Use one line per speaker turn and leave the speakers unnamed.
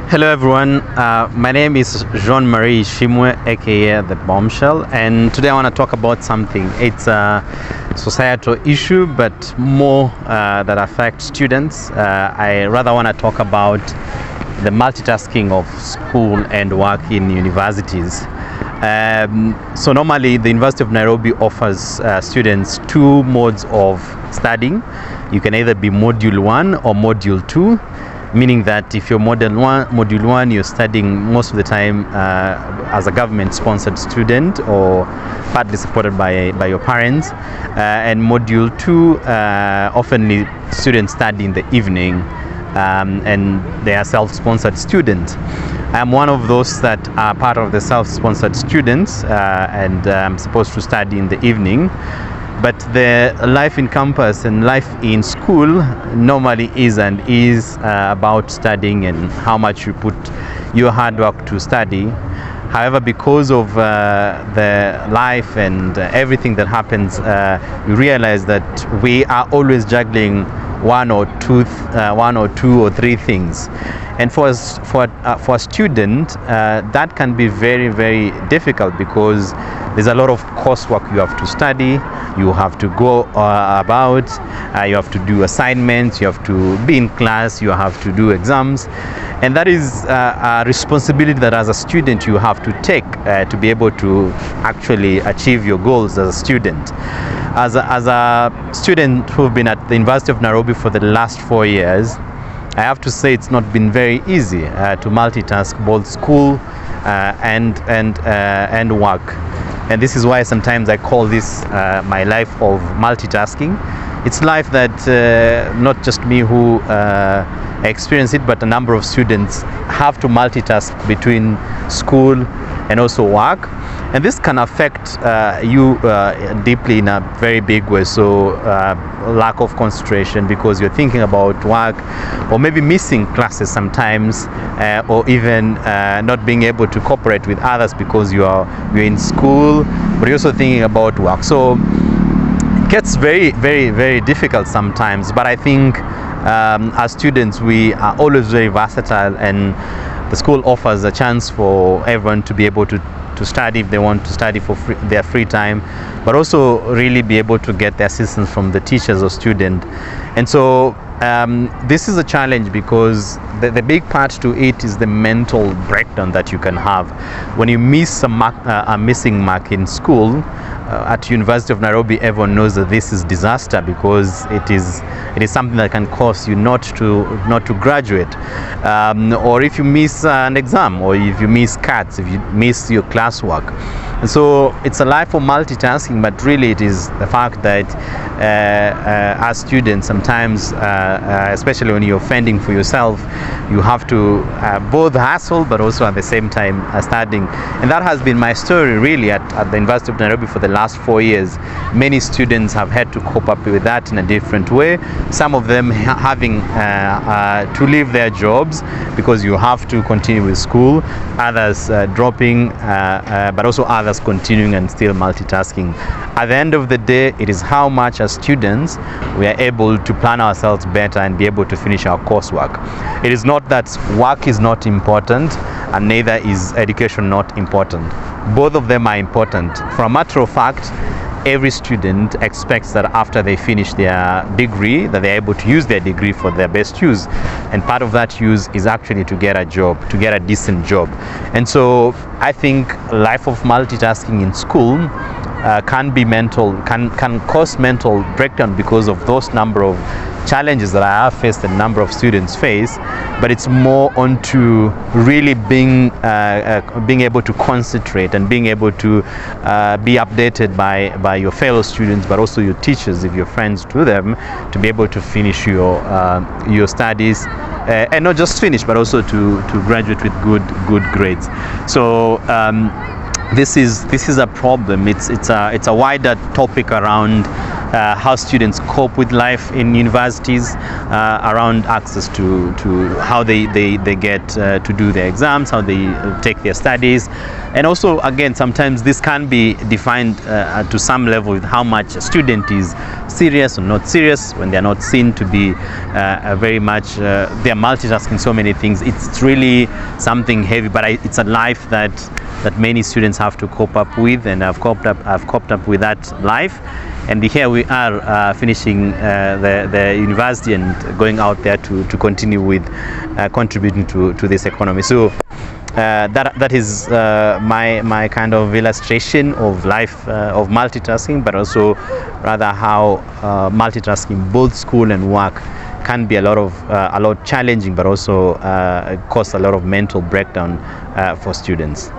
Hello everyone, my name is Jean-Marie Shimwe, aka The Bombshell, and today I want to talk about something. It's a societal issue, but more that affects students. I rather want to talk about the multitasking of school and work in universities. So normally the University of Nairobi offers students two modes of studying. You can either be Module 1 or Module 2. Meaning that if you're module one, you're studying most of the time as a government-sponsored student or partly supported by your parents. And module 2, often students study in the evening, and they are self-sponsored students. I'm one of those that are part of the self-sponsored students, and I'm supposed to study in the evening. But the life in campus and life in school normally is about studying and how much you put your hard work to study. However, because of the life and everything that happens, we realize that we are always juggling one or two or three things. And for a student, that can be very, very difficult because there's a lot of coursework you have to study, you have to go about, you have to do assignments, you have to be in class, you have to do exams. And that is a responsibility that as a student you have to take to be able to actually achieve your goals as a student. As a student who've been at the University of Nairobi for the last 4 years, I have to say it's not been very easy to multitask both school and work. And this is why sometimes I call this my life of multitasking. It's life that not just me who experience it, but a number of students have to multitask between school and also work. And this can affect you deeply in a very big way. So lack of concentration because you're thinking about work, or maybe missing classes sometimes, or even not being able to cooperate with others because you're in school, but you're also thinking about work. So it gets very, very, very difficult sometimes. But I think as students, we are always very versatile, and the school offers a chance for everyone to be able to study if they want to study for their free time, but also really be able to get the assistance from the teachers or student. And so this is a challenge because the big part to it is the mental breakdown that you can have when you miss a missing mark in school. At University of Nairobi, everyone knows that this is disaster because it is something that can cause you not to graduate, or if you miss an exam, or if you miss CATs, if you miss your classwork. And so it's a life of multitasking, but really it is the fact that as students sometimes, especially when you're fending for yourself, you have to both hustle but also at the same time studying. And that has been my story really at the University of Nairobi for the last 4 years. Many students have had to cope up with that in a different way. Some of them having to leave their jobs because you have to continue with school, others dropping, but also others continuing and still multitasking. At the end of the day, it is how much as students we are able to plan ourselves better and be able to finish our coursework. It is not that work is not important, and neither is education not important. Both of them are important. For a matter of fact, every student expects that after they finish their degree, that they're able to use their degree for their best use. And part of that use is actually to get a job, to get a decent job. And so I think life of multitasking in school can cause mental breakdown because of those number of challenges that I have faced and number of students face. But it's more onto really being able to concentrate and being able to be updated by your fellow students, but also your teachers if you're friends to them, to be able to finish your studies, and not just finish, but also to graduate with good grades. So this is a problem. It's a wider topic around how students cope with life in universities, around access to how they get to do their exams, how they take their studies. And also, again, sometimes this can be defined to some level with how much a student is serious or not serious, when they're not seen to be very much, they're multitasking so many things. It's really something heavy, but it's a life that many students have to cope up with, and I've coped up with that life. And here we are finishing the university and going out there to continue with contributing to this economy. So that is my kind of illustration of life of multitasking, but also rather how multitasking both school and work can be a lot challenging, but also cause a lot of mental breakdown for students.